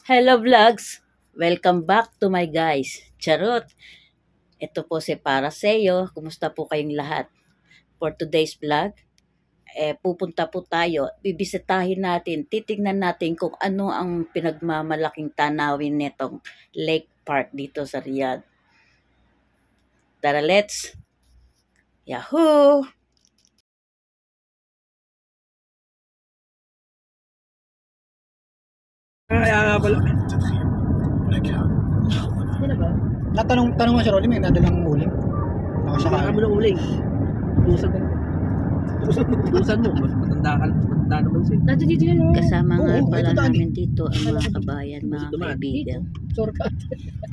Hello vlogs! Welcome back to my guys. Charot! Ito po si Paraseo. Kumusta po kayong lahat? For today's vlog, pupunta po tayo. Bibisitahin natin, titignan natin kung ano ang pinagmamalaking tanawin netong Lake Park dito sa Riyadh. Tara, let's! Yahoo! Kaya nga pala. Natanong mo si Rolly, may nadalang uling. Baka mo ng uling. Tusan mo. Matanda naman siya. Kasama nga Oo, pala ito, Daddy. namin dito ang mga kabayan, mga kaibigan. Shortcut.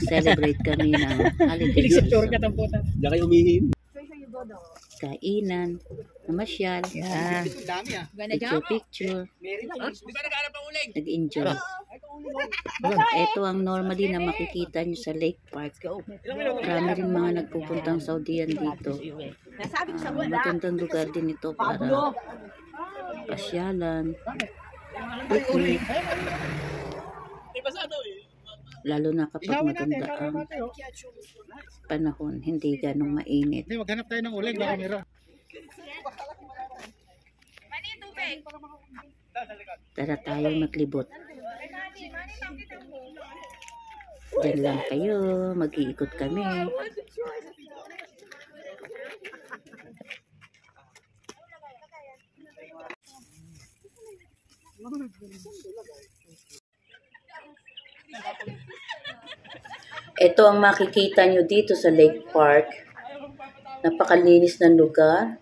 Celebrate kami ng holiday Ilig sa season. shortcut ang puta. Diyan kayo umihin. Kainan, namasyal, Dami ah. picture, Di ba naghanap ng uling? nag-enjoy. Ito ang normally na makikita nyo sa Lake Park. Marami rin mga nagpupuntang Saudian dito. Magandang lugar din ito para pasyalan, picnic, lalo na kapag maganda ang panahon, hindi ganong mainit. Hindi, maghanap tayo ng uling. Baka meron. Tara tayo maglibot. Diyan lang kayo, mag-iikot kami. Ito ang makikita nyo dito sa Lake Park. Napakalinis ng lugar.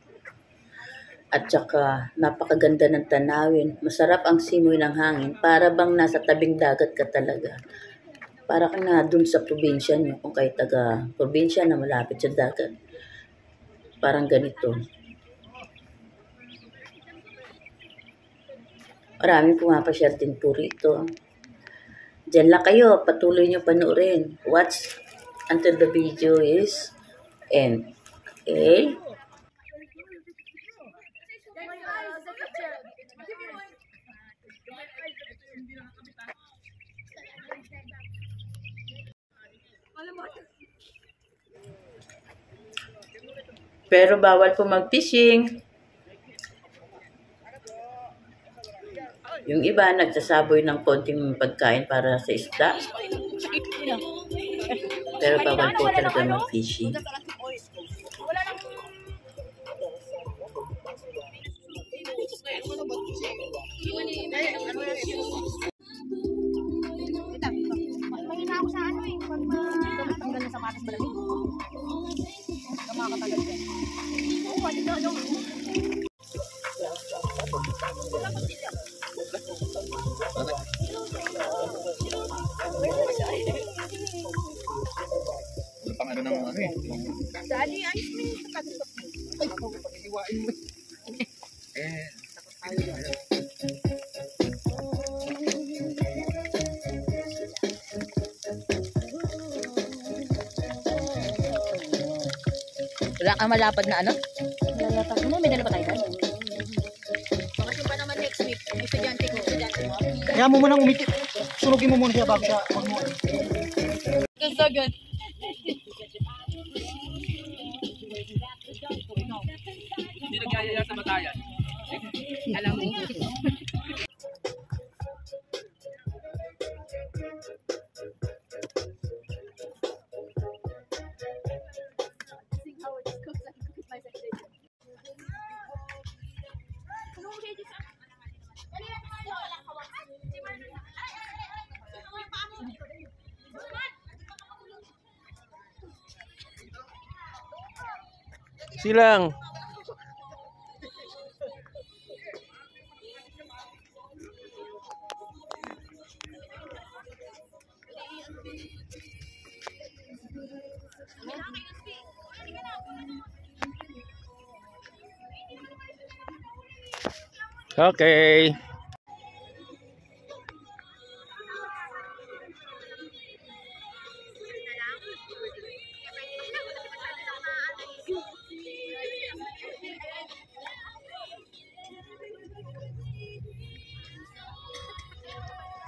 At saka napakaganda ng tanawin. Masarap ang simoy ng hangin. Para bang nasa tabing dagat ka talaga. Para ka na dun sa probinsya nyo. Kung kayo taga probinsya na malapit sa dagat. Parang ganito. Maraming pumapasyal din po rito. Diyan lang kayo. Patuloy nyo panoorin. Watch until the video is end. Okay? Pero bawal po mag-fishing. Yung iba nagsasaboy ng konting pagkain para sa isda. Pero bawal po talaga mag-fishing. Mahina ako sa ano eh. Pag matanggal ng sapatos malamig. Kamakatagal ka. Oo, pwede daw. Pang ano ng ano eh. Dali, ayos mo yung Ay, pag-iwain mo. Wala kang malapad na ano? Lalatak mo, may dala pa tayo. Bakasyon pa naman next week. May estudyante ko, mo. Kaya mo munang umikit. Sunugin mo muna siya bago siya magmuha. So good. Hindi nagyayaya sa batayan. Alam mo. Silang. Okay.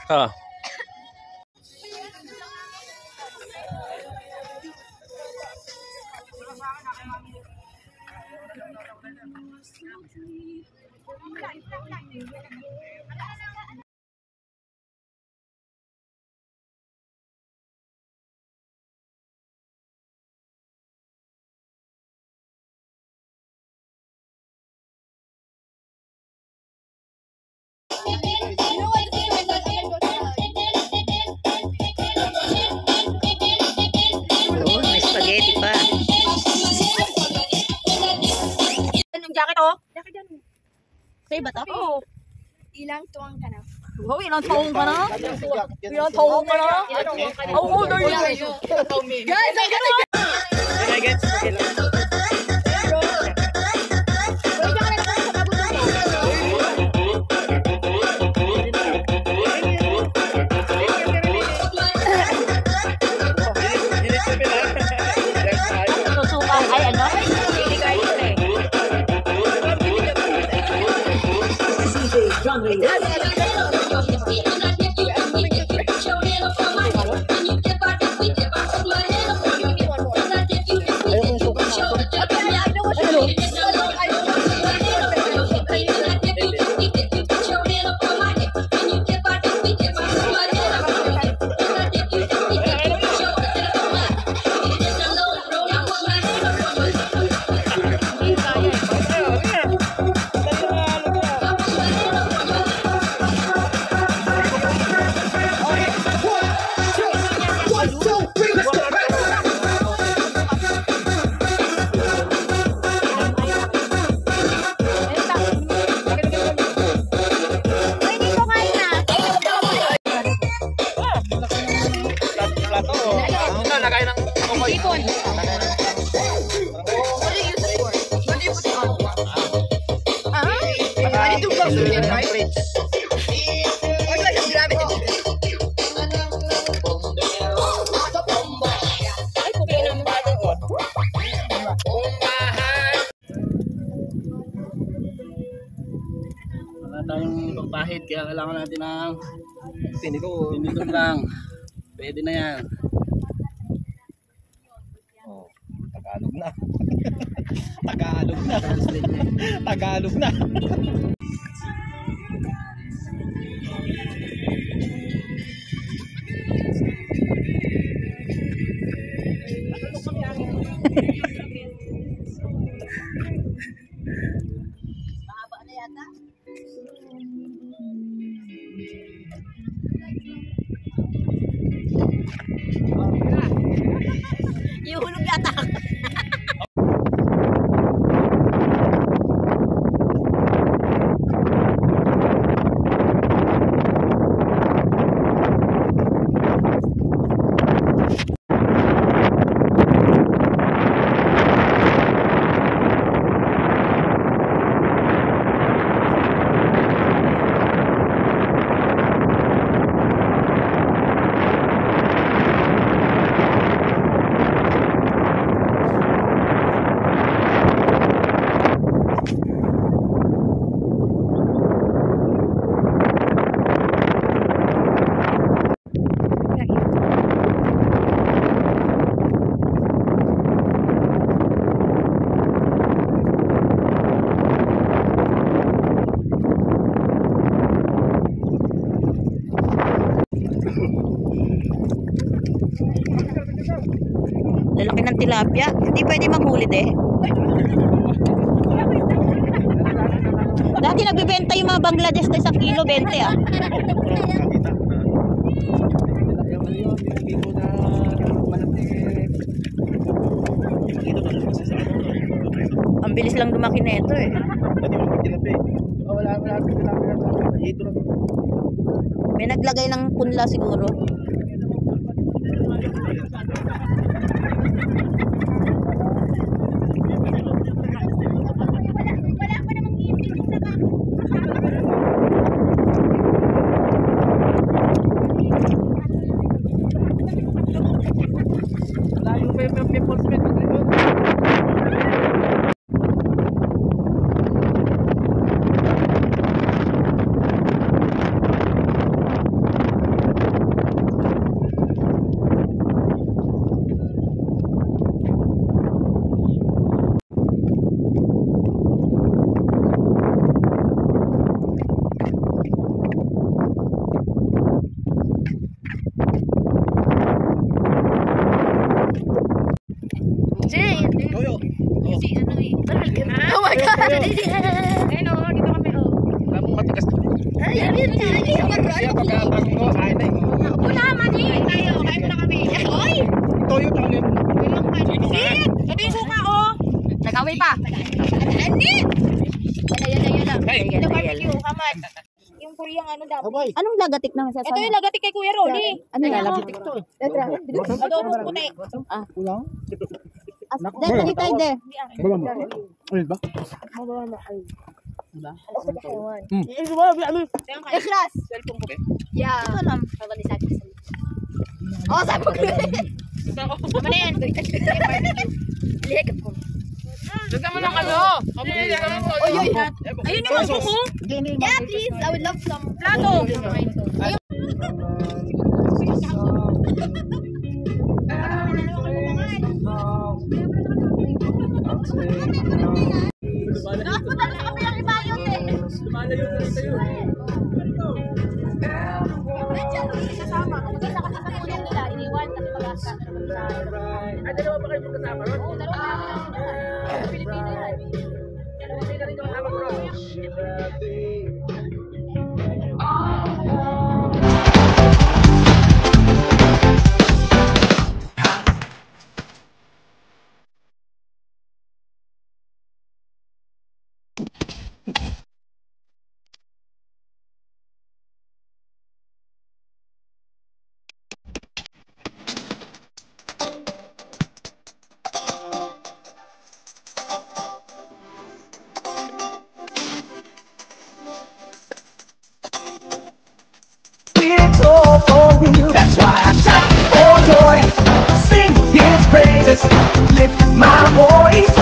Ah. Oh, may spaghetti pa. Anong jacket oh? Jacket yan. Sa'yo ba to? Oo. Ilang tuwang ka na? Wow, ilang taong ka na? Ilang taong ka na? How old are you? Guys, I gotta get... I get Susuka. Ay, ano? Chili garlic eh. Ipon. Wala tayong pagpahid kaya kailangan natin ng tinigon lang. Pwede na yan. Oh, Tagalog na. Tagalog na. Tagalog na. Ihulog yata. Lalaki ng tilapia. Hindi pwede manghuli eh. Dati nagbibenta yung mga Bangladesh na 1 kilo 20 ah. Ang bilis lang lumaki na ito eh. May naglagay ng punla siguro. Oh my God! Ayun o, dito kami o. Tapos matigas. Ay, Siya pagkatapos ko, kain na eh. wala man eh. Tayo, kain mo na kami. Oy! Toyo ta kanil. Ito yung suka o. Nagawi pa. Ani! Yan na. Ito barbecue, kamad. Yung Koreang ano dapat. Abay. Anong lagatik na Ito masasama? yung lagatik kay Kuya Rolly. Ano yan? Lagatik to. Adobo puti. Kulang. Dahil tayo de. Bala mo. Ay ba? Ikhlas. Yeah. Ito lang. Oh, sabi ko. Tama na yan. Lihat ko. Lagyan mo ng ano. Ayun yung mga mo. Yeah, please. I would love some. Plato. Dalawa ba kayo magkasama ron? Oo, dalawa na. Pilipino yan. That's why I shout for joy, sing His praises, lift my voice.